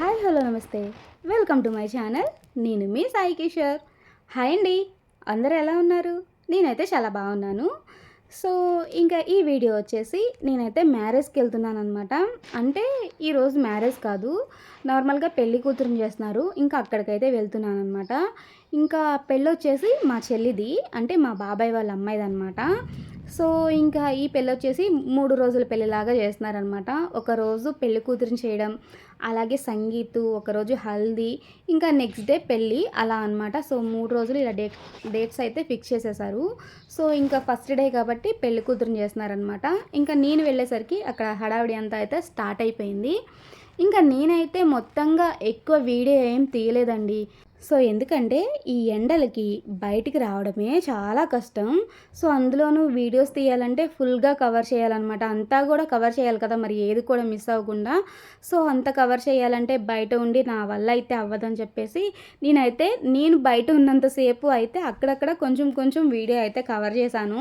Hi hello నమస్తే. Welcome to my channel. నేను మీ Sai Kishore. Hi అండి, అందరూ ఎలా ఉన్నారు? నేనైతే చాలా బాగున్నాను. సో ఇంకా ఈ వీడియో వచ్చేసి నేనైతే మ్యారేజ్కి వెళ్తున్నాను అనమాట. అంటే ఈరోజు మ్యారేజ్ కాదు, నార్మల్గా పెళ్లి కూతురుని చేస్తున్నారు. ఇంకా అక్కడికైతే వెళ్తున్నాను అనమాట. ఇంకా పెళ్ళి వచ్చేసి మా చెల్లిది, అంటే మా బాబాయ్ వాళ్ళ అమ్మాయిది అనమాట. సో ఇంకా ఈ పెళ్ళి వచ్చేసి 3 రోజుల పెళ్ళిలాగా చేస్తున్నారనమాట. ఒకరోజు పెళ్లి కూతురిని చేయడం, అలాగే సంగీత్, ఒకరోజు హల్దీ, ఇంకా నెక్స్ట్ డే పెళ్ళి, అలా అనమాట. సో 3 రోజులు ఇలా డేట్స్ అయితే ఫిక్స్ చేసేసారు. సో ఇంకా ఫస్ట్ డే కాబట్టి పెళ్లి కూతురుని చేస్తున్నారనమాట. ఇంకా నేను వెళ్ళేసరికి అక్కడ హడావిడి అంతా అయితే స్టార్ట్ అయిపోయింది. ఇంకా నేనైతే మొత్తంగా ఎక్కువ వీడియో ఏం తీయలేదండి. సో ఎందుకంటే ఈ ఎండలకి బయటికి రావడమే చాలా కష్టం. సో అందులోనూ వీడియోస్ తీయాలంటే ఫుల్గా కవర్ చేయాలన్నమాట. అంతా కూడా కవర్ చేయాలి కదా, మరి ఏది కూడా మిస్ అవ్వకుండా. సో అంత కవర్ చేయాలంటే బయట ఉండి నా వల్ల అయితే అవ్వదని చెప్పేసి నేను బయట ఉన్నంతసేపు అయితే అక్కడక్కడ కొంచెం కొంచెం వీడియో అయితే కవర్ చేశాను.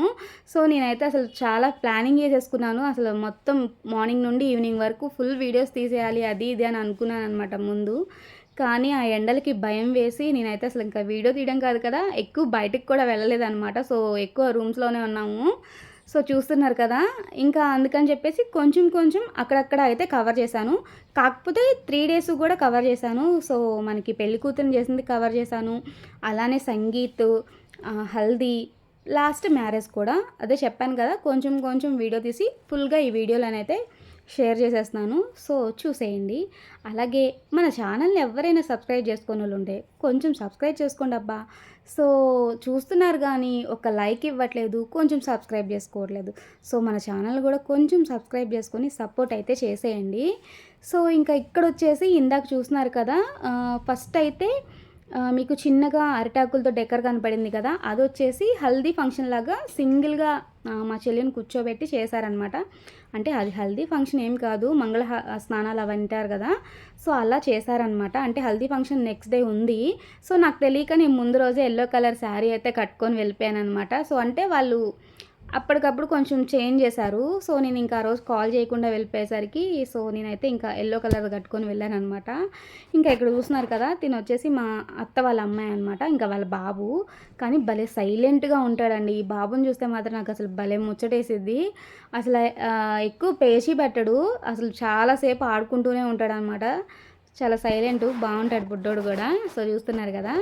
సో నేనైతే అసలు చాలా ప్లానింగ్ చేసేసుకున్నాను. అసలు మొత్తం మార్నింగ్ నుండి ఈవినింగ్ వరకు ఫుల్ వీడియోస్ తీసేయాలి అది ఇది అని అనుకున్నాను అనమాట ముందు. కానీ ఆ ఎండలకి భయం వేసి నేనైతే అసలు ఇంకా వీడియో తీయడం కాదు కదా, ఎక్కువ బయటికి కూడా వెళ్ళలేదన్నమాట. సో ఎక్కువ రూమ్స్లోనే ఉన్నాము. సో చూస్తున్నారు కదా, ఇంకా అందుకని చెప్పేసి కొంచెం కొంచెం అక్కడక్కడ అయితే కవర్ చేశాను. కాకపోతే 3 డేస్ కూడా కవర్ చేశాను. సో మనకి పెళ్లి కూతురుని చేసింది కవర్ చేశాను, అలానే సంగీత్, హల్దీ, లాస్ట్ మ్యారేజ్ కూడా. అదే చెప్పాను కదా, కొంచెం కొంచెం వీడియో తీసి ఫుల్గా ఈ వీడియోలనైతే షేర్ చేసేస్తున్నాను. సో చూసేయండి. అలాగే మన ఛానల్ని ఎవరైనా సబ్స్క్రైబ్ చేసుకునే వాళ్ళు ఉంటే కొంచెం సబ్స్క్రైబ్ చేసుకోండి అబ్బా. సో చూస్తున్నారు కానీ ఒక లైక్ ఇవ్వట్లేదు, కొంచెం సబ్స్క్రైబ్ చేసుకోవట్లేదు. సో మన ఛానల్ కూడా కొంచెం సబ్స్క్రైబ్ చేసుకొని సపోర్ట్ అయితే చేసేయండి. సో ఇంకా ఇక్కడ వచ్చేసి ఇందాక చూస్తున్నారు కదా, ఫస్ట్ అయితే మీకు చిన్నగా అరిటాకులతో డెకర్ కనపడింది కదా, అది వచ్చేసి హల్దీ ఫంక్షన్ లాగా సింగిల్గా మా చెల్లిని కూర్చోబెట్టి చేశారనమాట. అంటే అది హల్దీ ఫంక్షన్ ఏం కాదు, స్నానాలు అవి అంటారు కదా, సో అలా చేశారనమాట. అంటే హల్దీ ఫంక్షన్ నెక్స్ట్ డే ఉంది. సో నాకు తెలియక నేను ముందు రోజే ఎల్లో కలర్ శారీ అయితే కట్టుకొని వెళ్ళిపోయాను అనమాట. సో అంటే వాళ్ళు అప్పటికప్పుడు కొంచెం చేంజ్ చేశారు. సో నేను ఇంకా ఆ రోజు కాల్ చేయకుండా వెళ్ళిపోయేసరికి సో నేనైతే ఇంకా ఎల్లో కలర్ కట్టుకొని వెళ్ళాను అనమాట. ఇంకా ఇక్కడ చూస్తున్నారు కదా, తిను వచ్చేసి మా అత్త వాళ్ళ అమ్మాయి అనమాట, ఇంకా వాళ్ళ బాబు. కానీ భలే సైలెంట్గా ఉంటాడండి. ఈ బాబుని చూస్తే మాత్రం నాకు అసలు భలే ముచ్చటేసిద్ది. అసలు ఎక్కువ పేచీ పెట్టడు, అసలు చాలాసేపు ఆడుకుంటూనే ఉంటాడు అనమాట. చాలా సైలెంట్, బాగుంటాడు బుడ్డోడు కూడా. సో చూస్తున్నారు కదా,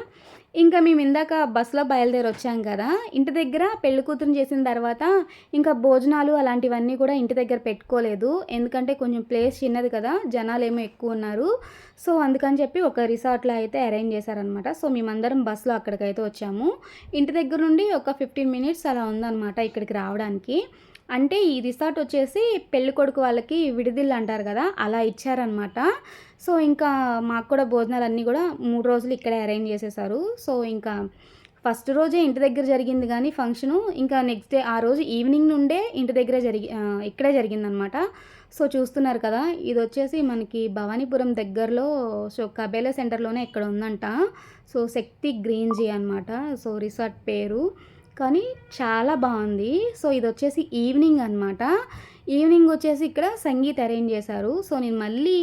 ఇంకా మేము ఇందాక బస్సులో బయలుదేరి వచ్చాం కదా, ఇంటి దగ్గర పెళ్లి కూతురుని చేసిన తర్వాత ఇంకా భోజనాలు అలాంటివన్నీ కూడా ఇంటి దగ్గర పెట్టుకోలేదు. ఎందుకంటే కొంచెం ప్లేస్ చిన్నది కదా, జనాలు ఏమో ఎక్కువ ఉన్నారు. సో అందుకని చెప్పి ఒక రిసార్ట్లో అయితే అరేంజ్ చేశారనమాట. సో మేమందరం బస్సులో అక్కడికైతే వచ్చాము. ఇంటి దగ్గర నుండి ఒక 15 మినిట్స్ అలా ఉందన్నమాట ఇక్కడికి రావడానికి. అంటే ఈ రిసార్ట్ వచ్చేసి పెళ్లి కొడుకు వాళ్ళకి విడిదిల్లు అంటారు కదా, అలా ఇచ్చారనమాట. సో ఇంకా మాకు కూడా భోజనాలు అన్నీ కూడా 3 రోజులు ఇక్కడే అరేంజ్ చేసేసారు. సో ఇంకా ఫస్ట్ రోజే ఇంటి దగ్గర జరిగింది కానీ ఫంక్షను, ఇంకా నెక్స్ట్ డే ఆ రోజు ఈవినింగ్ నుండే ఇంటి దగ్గరే ఇక్కడే జరిగిందనమాట. సో చూస్తున్నారు కదా, ఇది వచ్చేసి మనకి భవానీపురం దగ్గరలో, సో కబేలా సెంటర్లోనే ఇక్కడ ఉందంట. సో శక్తి గ్రీన్జీ అనమాట సో రిసార్ట్ పేరు. కానీ చాలా బాగుంది. సో ఇది వచ్చేసి ఈవినింగ్ అనమాట. ఈవినింగ్ వచ్చేసి ఇక్కడ సంగీత్ అరేంజ్ చేశారు. సో నేను మళ్ళీ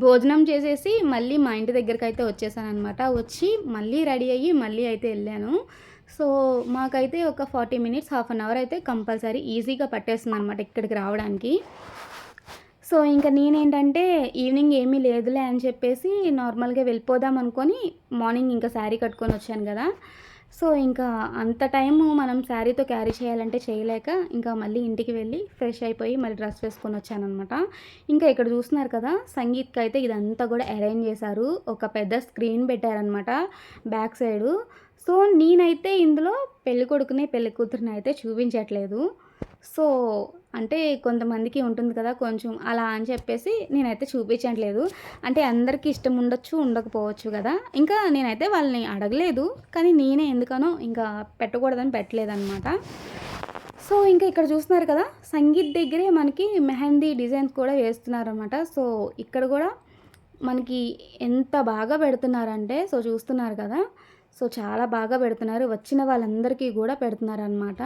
భోజనం చేసేసి మళ్ళీ మా ఇంటి దగ్గరికి అయితే వచ్చేసాను అనమాట. వచ్చి మళ్ళీ రెడీ అయ్యి మళ్ళీ అయితే వెళ్ళాను. సో మాకైతే ఒక 40 మినిట్స్, హాఫ్ అన్ అవర్ అయితే కంపల్సరీ ఈజీగా పట్టేస్తుంది అనమాట ఇక్కడికి రావడానికి. సో ఇంకా నేనేంటంటే ఈవినింగ్ ఏమీ లేదులే అని చెప్పేసి నార్మల్గా వెళ్ళిపోదాం అనుకొని మార్నింగ్ ఇంకా శారీ కట్టుకొని వచ్చాను కదా. సో ఇంకా అంత టైము మనం శారీతో క్యారీ చేయాలంటే చేయలేక ఇంకా మళ్ళీ ఇంటికి వెళ్ళి ఫ్రెష్ అయిపోయి మళ్ళీ డ్రెస్ వేసుకొని వచ్చానమాట. ఇంకా ఇక్కడ చూస్తున్నారు కదా, సంగీత్కి అయితే ఇదంతా కూడా అరేంజ్ చేశారు. ఒక పెద్ద స్క్రీన్ పెట్టారనమాట బ్యాక్ సైడు. సో నేనైతే ఇందులో పెళ్ళికొడుకుని పెళ్లి కూతురిని అయితే చూపించట్లేదు. సో అంటే కొంతమందికి ఉంటుంది కదా కొంచెం అలా అని చెప్పేసి నేనైతే చూపించట్లేదు. అంటే అందరికీ ఇష్టం ఉండొచ్చు, ఉండకపోవచ్చు కదా. ఇంకా నేనైతే వాళ్ళని అడగలేదు, కానీ నేనే ఎందుకనో ఇంకా పెట్టకూడదని పెట్టలేదన్నమాట. సో ఇంకా ఇక్కడ చూస్తున్నారు కదా, సంగీత్ దగ్గరే మనకి మెహందీ డిజైన్స్ కూడా వేస్తున్నారన్నమాట. సో ఇక్కడ కూడా మనకి ఎంత బాగా పెడుతున్నారంటే, సో చూస్తున్నారు కదా, సో చాలా బాగా పెడుతున్నారు. వచ్చిన వాళ్ళందరికీ గూడా పెడుతున్నారనమాట.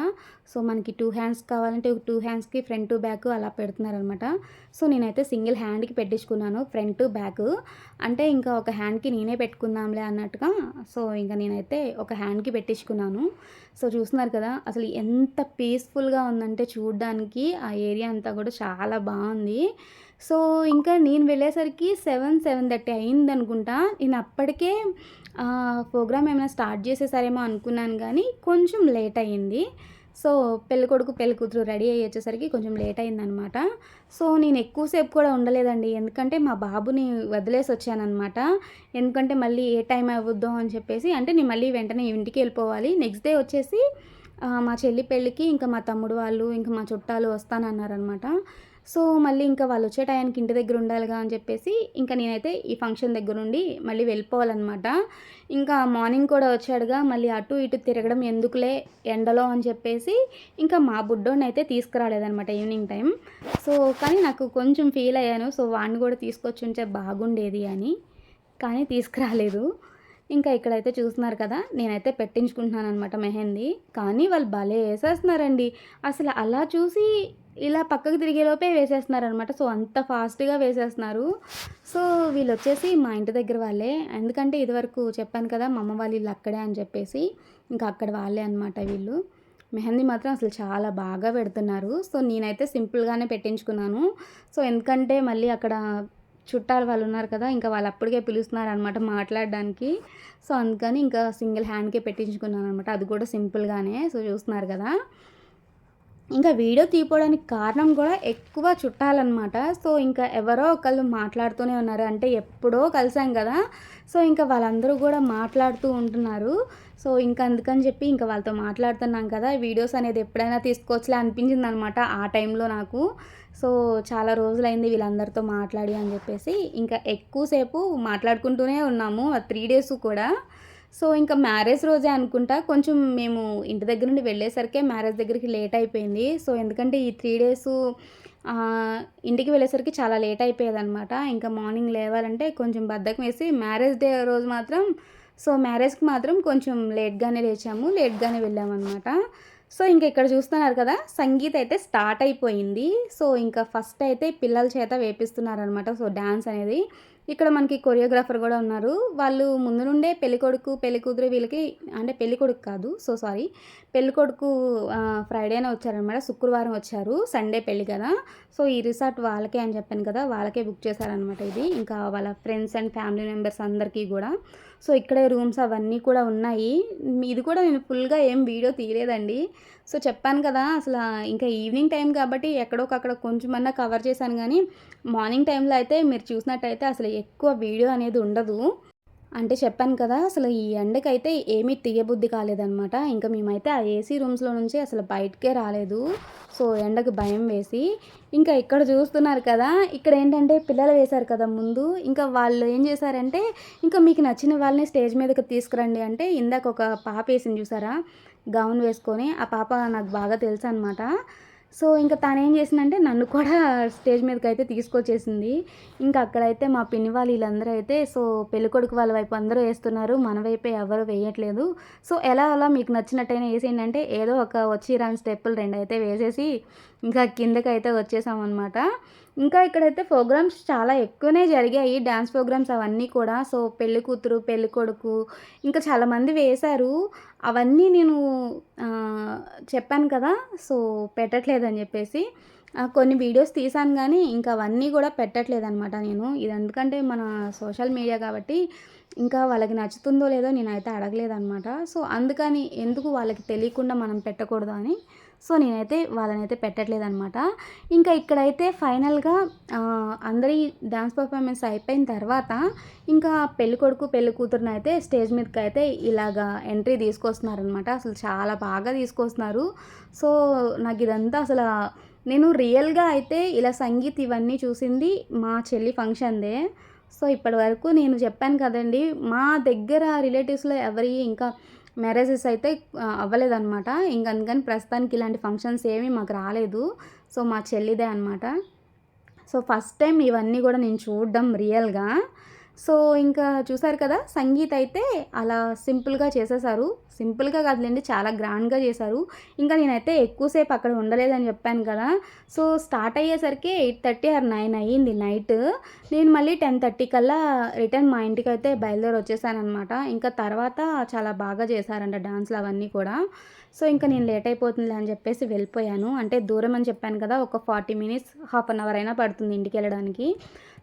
సో మనకి 2 హ్యాండ్స్ కావాలంటే 2 హ్యాండ్స్‌కి ఫ్రంట్ టు బ్యాక్ అలా పెడుతున్నారనమాట. సో నేనైతే సింగిల్ హ్యాండ్‌కి పెట్టించుకున్నాను ఫ్రంట్ టు బ్యాక్. అంటే ఇంకా ఒక హ్యాండ్‌కి నేనే పెట్టుకుందాంలే అన్నట్టుగా సో ఇంక నేనైతే ఒక హ్యాండ్‌కి పెట్టించుకున్నాను. సో చూస్తున్నారు కదా! అసలు ఎంత పీస్‌ఫుల్‌గా ఉందంటే చూడ్డానికి ఆ ఏరియా అంతా గూడా చాలా బావుంది. సో ఇంకా నేను వెళ్ళేసరికి 7:30 అయిందనుకుంటా. నేను అప్పటికే ప్రోగ్రామ్ ఏమైనా స్టార్ట్ చేసేసారేమో అనుకున్నాను గానీ, కొంచెం లేట్ అయ్యింది. సో పెళ్ళికొడుకు, పెళ్ళికూతురు రెడీ అయ్యి వచ్చేసరికి కొంచెం లేట్ అయిందనమాట. సో నేను ఎక్కువ సేపు కూడా ఉండలేదండి. ఎందుకంటే మా బాబుని వదిలేసి వచ్చాననమాట. ఎందుకంటే మళ్ళీ ఏ టైం అవుద్దో అని చెప్పేసి అంటే నేను మళ్ళీ వెంటనే ఇంటికి వెళ్ళిపోవాలి. నెక్స్ట్ డే వచ్చేసి మా చెల్లి పెళ్ళికి ఇంకా మా తమ్ముడు వాళ్ళు, ఇంకా మా చుట్టాలు వస్తానన్నారనమాట. సో మళ్ళీ ఇంకా వాళ్ళొచ్చే టయానికి ఇంటి దగ్గర ఉండాలిగా అని చెప్పేసి, ఇంకా నేనైతే ఈ ఫంక్షన్ దగ్గరుండి మళ్ళీ వెళ్ళిపోవాలనమాట. ఇంకా మార్నింగ్ కూడా వచ్చాడుగా, మళ్ళీ అటు ఇటు తిరగడం ఎందుకులే ఎండలో అని చెప్పేసి, ఇంకా మా బుడ్డోడినైతే తీసుకురాలేదనమాట ఈవినింగ్ టైం. సో కానీ నాకు కొంచెం ఫీల్ అయ్యాను. సో వాడిని కూడా తీసుకొచ్చుంటే బాగుండేది అని. కానీ తీసుకురాలేదు. ఇంకా ఇక్కడైతే చూస్తున్నారు కదా! నేనైతే పెట్టించుకుంటున్నాననమాట మెహందీ. కానీ వాళ్ళు భలే ఏసేస్తున్నారండి. అసలు అలా చూసి ఇలా పక్కకు తిరిగేలోపే వేసేస్తున్నారనమాట. సో అంత ఫాస్ట్‌గా వేసేస్తున్నారు. సో వీళ్ళొచ్చేసి మా ఇంటి దగ్గర వాళ్ళే. ఎందుకంటే ఇదివరకు చెప్పాను కదా! మా అమ్మ వాళ్ళ ఇల్లు అక్కడే అని చెప్పేసి. ఇంకా అక్కడ వాళ్ళే అనమాట వీళ్ళు. మెహందీ మాత్రం అసలు చాలా బాగా పెడుతున్నారు. సో నేనైతే సింపుల్‌గానే పెట్టించుకున్నాను. సో ఎందుకంటే మళ్ళీ అక్కడ చుట్టాలు వాళ్ళు ఉన్నారు కదా! ఇంకా వాళ్ళు అప్పటికే పిలుస్తున్నారనమాట మాట్లాడడానికి. సో అందుకని ఇంకా సింగిల్ హ్యాండ్‌కే పెట్టించుకున్నాననమాట. అది కూడా సింపుల్‌గానే. సో చూస్తున్నారు కదా! ఇంకా వీడియో తీయపోవడానికి కారణం కూడా ఎక్కువ చుట్టాలనమాట. సో ఇంకా ఎవరో ఒకళ్ళు మాట్లాడుతూనే ఉన్నారు. అంటే ఎప్పుడో కలిసాం కదా! సో ఇంకా వాళ్ళందరూ కూడా మాట్లాడుతూ ఉంటున్నారు. సో ఇంకా అందుకని చెప్పి ఇంకా వాళ్ళతో మాట్లాడుతున్నాం కదా! వీడియోస్ అనేది ఎప్పుడైనా తీసుకోవచ్చులే అనిపించిందనమాట ఆ టైంలో నాకు. సో చాలా రోజులైంది వీళ్ళందరితో మాట్లాడి అని చెప్పేసి ఇంకా ఎక్కువసేపు మాట్లాడుకుంటూనే ఉన్నాము. ఆ 3 డేస్ కూడా. సో ఇంకా మ్యారేజ్ రోజే అనుకుంటా. కొంచెం మేము ఇంటి దగ్గర నుండి వెళ్ళేసరికే మ్యారేజ్ దగ్గరికి లేట్ అయిపోయింది. సో ఎందుకంటే ఈ 3 డేసు ఇంటికి వెళ్ళేసరికి చాలా లేట్ అయిపోయేదనమాట. ఇంకా మార్నింగ్ లేవాలంటే కొంచెం బద్ధకం వేసి మ్యారేజ్ డే రోజు మాత్రం సో మ్యారేజ్‌కి మాత్రం కొంచెం లేట్‌గానే లేచాము. లేట్‌గానే వెళ్ళామనమాట. సో ఇంక ఇక్కడ చూస్తున్నారు కదా! సంగీత్ అయితే స్టార్ట్ అయిపోయింది. సో ఇంకా ఫస్ట్ అయితే పిల్లల చేత వేపిస్తున్నారనమాట. సో డాన్స్ అనేది. ఇక్కడ మనకి కొరియోగ్రాఫర్ గూడా ఉన్నారు. వాళ్ళు ముందు నుండే పెళ్ళికొడుకు, పెళ్ళికూతురు వీళ్ళకి అంటే పెళ్ళికొడుకు కాదు. So sorry. పెళ్ళికొడుకు ఫ్రైడేనే వచ్చారనమాట. శుక్రవారం వచ్చారు. సండే పెళ్లి కదా! సో ఈ రిసార్ట్ వాళ్ళకే అని చెప్పాను కదా! వాళ్ళకే బుక్ చేశారనమాట ఇది. ఇంకా వాళ్ళ ఫ్రెండ్స్ అండ్ ఫ్యామిలీ మెంబర్స్ అందరికీ గూడా. సో ఇక్కడే రూమ్స్ అవన్నీ కూడా ఉన్నాయి. ఇది కూడా నేను ఫుల్‌గా ఏం వీడియో తీయలేదండి. సో చెప్పాను కదా! అసల ఇంకా ఈవినింగ్ టైం కాబట్టి ఎక్కడోకక్కడ కొంచెమన్నా కవర్ చేశాను గానీ, మార్నింగ్ టైంలో అయితే మీరు చూసినట్టయితే అసలు ఎక్కువ వీడియో అనేది ఉండదు. అంటే చెప్పాను కదా! అసలు ఈ ఎండకైతే ఏమీ తీయబుద్ధి కాలేదనమాట. ఇంక మేమైతే ఆ ఏసీ రూమ్స్‌లో నుంచి అసలు బయటికే రాలేదు. సో ఎండకి భయం వేసి. ఇంకా ఇక్కడ చూస్తున్నారు కదా! ఇక్కడేంటంటే పిల్లలు వేశారు కదా ముందు. ఇంకా వాళ్ళు ఏం చేశారంటే, ఇంకా మీకు నచ్చిన వాళ్ళని స్టేజ్ మీదకి తీసుకురండి అంటే, ఇందాక ఒక పాప ఏసింది చూసారా? గౌన్ వేసుకొని. ఆ పాప నాకు బాగా తెలుసనమాట. సో ఇంక తనేం చేసిందంటే నన్ను కూడా స్టేజ్ మీదకైతే తీసుకొచ్చేసింది. ఇంకా అక్కడైతే మా పిన్ని వాళ్ళు వీళ్ళందరూ అయితే సో పెళ్ళికొడుకు వాళ్ళ వైపు అందరూ ఏస్తున్నారు. మన వైపే ఎవరు వేయట్లేదు. సో ఎలా అలా మీకు నచ్చినట్టయినా ఏసేయండి అంటే ఏదో ఒక వచ్చి రాని స్టెప్పులు 2 అయితే వేసేసి ఇంకా కిందకైతే వచ్చేసామనమాట. ఇంకా ఇక్కడైతే ప్రోగ్రామ్స్ చాలా ఎక్కువనే జరిగాయి. డాన్స్ ప్రోగ్రామ్స్ అవన్నీ కూడా. సో పెళ్ళికూతురు, పెళ్ళికొడుకు ఇంకా చాలామంది వేశారు. అవన్నీ నేను చెప్పాను కదా! సో పెట్టట్లేదని చెప్పేసి. కొన్ని వీడియోస్ తీశాను గానీ, ఇంకా అవన్నీ గూడా పెట్టట్లేదనమాట నేను. ఇది ఎందుకంటే మన సోషల్ మీడియా కాబట్టి, ఇంకా వాళ్ళకి నచ్చుతుందో లేదో నేనైతే అడగలేదనమాట. సో అందుకని ఎందుకు వాళ్ళకి తెలియకుండా మనం పెట్టకూడదు అని సో నేనైతే వాళ్ళనైతే పెట్టట్లేదనమాట. ఇంకా ఇక్కడైతే ఫైనల్‌గా అందరి డాన్స్ పర్ఫార్మెన్స్ అయిపోయిన తర్వాత, ఇంకా పెళ్ళికొడుకు, పెళ్ళికూతురునైతే స్టేజ్ మీదకైతే ఇలాగా ఎంట్రీ తీసుకొస్తున్నారనమాట. అసలు చాలా బాగా తీసుకొస్తున్నారు. సో నాకిదంతా నేను రియల్‌గా అయితే ఇలా సంగీత్ ఇవన్నీ చూసింది మా చెల్లి ఫంక్షన్‌దే. సో ఇప్పటివరకు నేను చెప్పాను కదండీ! మా దగ్గర రిలేటివ్స్‌లో ఎవరియి ఇంకా మ్యారేజెస్ అయితే అవ్వలేదనమాట. ఇంక అందుకని ప్రస్తుతానికి ఇలాంటి ఫంక్షన్స్ ఏమి మాకు రాలేదు. సో మా చెల్లిదే అనమాట. సో ఫస్ట్ టైం ఇవన్నీ గూడా నేను చూడడం రియల్‌గా. సో ఇంకా చూసారు కదా, సంగీత్ అయితే అలా సింపుల్గా చేసేసారు. సింపుల్గా కాదులేండి, చాలా గ్రాండ్గా చేశారు. ఇంకా నేనైతే ఎక్కువసేపు అక్కడ ఉండలేదని చెప్పాను కదా. సో స్టార్ట్ అయ్యేసరికి 8:30 ఆర్ 9 అయ్యింది నైట్. నేను మళ్ళీ 10:30 కల్లా రిటర్న్ మా ఇంటికి అయితే బయలుదేరి వచ్చేసానమాట. ఇంకా తర్వాత చాలా బాగా చేశారంట డాన్స్లు అవన్నీ కూడా. సో ఇంకా నేను లేట్ అయిపోతుందిలే అని చెప్పేసి వెళ్ళిపోయాను. అంటే దూరం అని చెప్పాను కదా, ఒక 40 మినిట్స్, హాఫ్ అన్ అవర్ అయినా పడుతుంది ఇంటికి వెళ్ళడానికి.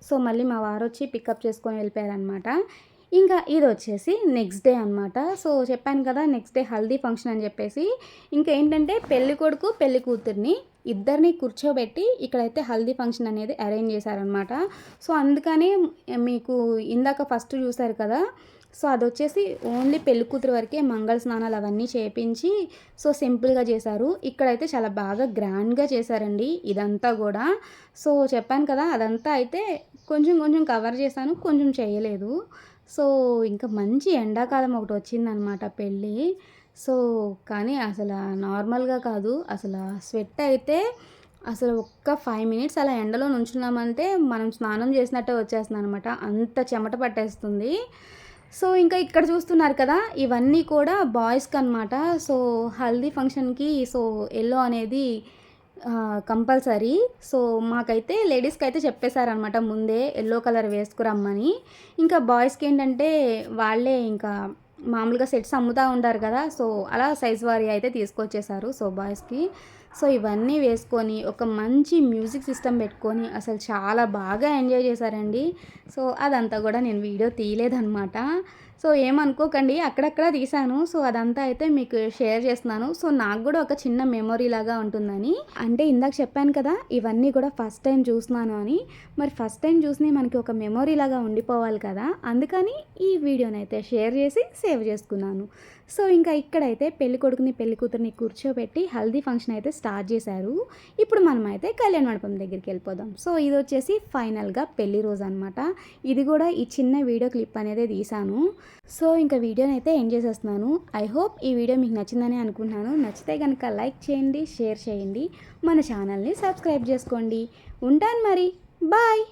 సో మళ్ళీ మా వారు వచ్చి పికప్ చేసుకొని వెళ్ళిపోయారనమాట. ఇంకా ఇది వచ్చేసి నెక్స్ట్ డే అనమాట. సో చెప్పాను కదా, నెక్స్ట్ డే హల్దీ ఫంక్షన్ అని చెప్పేసి. ఇంకేంటంటే పెళ్లి కొడుకు పెళ్లి కూతుర్ని ఇద్దరిని కూర్చోబెట్టి ఇక్కడైతే హల్దీ ఫంక్షన్ అనేది అరేంజ్ చేశారనమాట. సో అందుకని మీకు ఇందాక ఫస్ట్ చూసారు కదా, సో అదొచ్చేసి ఓన్లీ పెళ్లి కూతురు వరకే మంగళ స్నానాలు అవన్నీ చేపించి సో సింపుల్గా చేశారు. ఇక్కడైతే చాలా బాగా గ్రాండ్గా చేశారండి ఇదంతా కూడా. సో చెప్పాను కదా, అదంతా అయితే కొంచెం కొంచెం కవర్ చేశాను, కొంచెం చేయలేదు. సో ఇంకా మంచి ఎండాకాలం ఒకటి వచ్చిందనమాట పెళ్ళి. సో కానీ అసలు నార్మల్గా కాదు, అసలు స్వెట్ అయితే అసలు ఒక్క 5 మినిట్స్ అలా ఎండలో నుంచున్నామంటే మనం స్నానం చేసినట్టే వచ్చేస్తుంది అనమాట, అంత చెమట పట్టేస్తుంది. సో ఇంకా ఇక్కడ చూస్తున్నారు కదా, ఇవన్నీ కూడా బాయ్స్కి అనమాట. సో హల్దీ ఫంక్షన్కి సో ఎల్లో అనేది కంపల్సరీ. సో మాకైతే లేడీస్కి అయితే చెప్పేశారనమాట ముందే ఎల్లో కలర్ వేసుకురమ్మని. ఇంకా బాయ్స్కి ఏంటంటే వాళ్ళే ఇంకా మామూలుగా సెట్స్ అమ్ముతూ ఉంటారు కదా, సో అలా సైజ్ వారీ అయితే తీసుకొచ్చేసారు సో బాయ్స్కి. సో ఇవన్నీ వేసుకొని ఒక మంచి మ్యూజిక్ సిస్టమ్ పెట్టుకొని అసలు చాలా బాగా ఎంజాయ్ చేశారండి. సో అదంతా కూడా నేను వీడియో తీయలేదన్నమాట. సో ఏమనుకోకండి, అక్కడక్కడ తీశాను. సో అదంతా అయితే మీకు షేర్ చేస్తున్నాను. సో నాకు కూడా ఒక చిన్న మెమొరీ లాగా ఉంటుందని. అంటే ఇందాక చెప్పాను కదా, ఇవన్నీ కూడా ఫస్ట్ టైం చూస్తున్నాను అని. మరి ఫస్ట్ టైం చూసి మనకి ఒక మెమొరీ లాగా ఉండిపోవాలి కదా, అందుకని ఈ వీడియోని అయితే షేర్ చేసి సేవ్ చేసుకున్నాను. సో ఇంకా ఇక్కడైతే పెళ్లి కొడుకుని పెళ్లి కూతురిని కూర్చోబెట్టి హల్దీ ఫంక్షన్ అయితే స్టార్ట్ చేశారు. ఇప్పుడు మనం అయితే కళ్యాణ మండపం దగ్గరికి వెళ్ళిపోదాం. సో ఇది వచ్చేసి ఫైనల్గా పెళ్లి రోజు అనమాట. ఇది కూడా ఈ చిన్న వీడియో క్లిప్ అనేది తీశాను. సో ఇంకా వీడియోని అయితే ఎండ్ చేసేస్తున్నాను. ఐ హోప్ ఈ వీడియో మీకు నచ్చిందని అనుకుంటున్నాను. నచ్చితే కనుక లైక్ చేయండి, షేర్ చేయండి, మన ఛానల్ని సబ్స్క్రైబ్ చేసుకోండి. ఉంటాను మరి, బాయ్.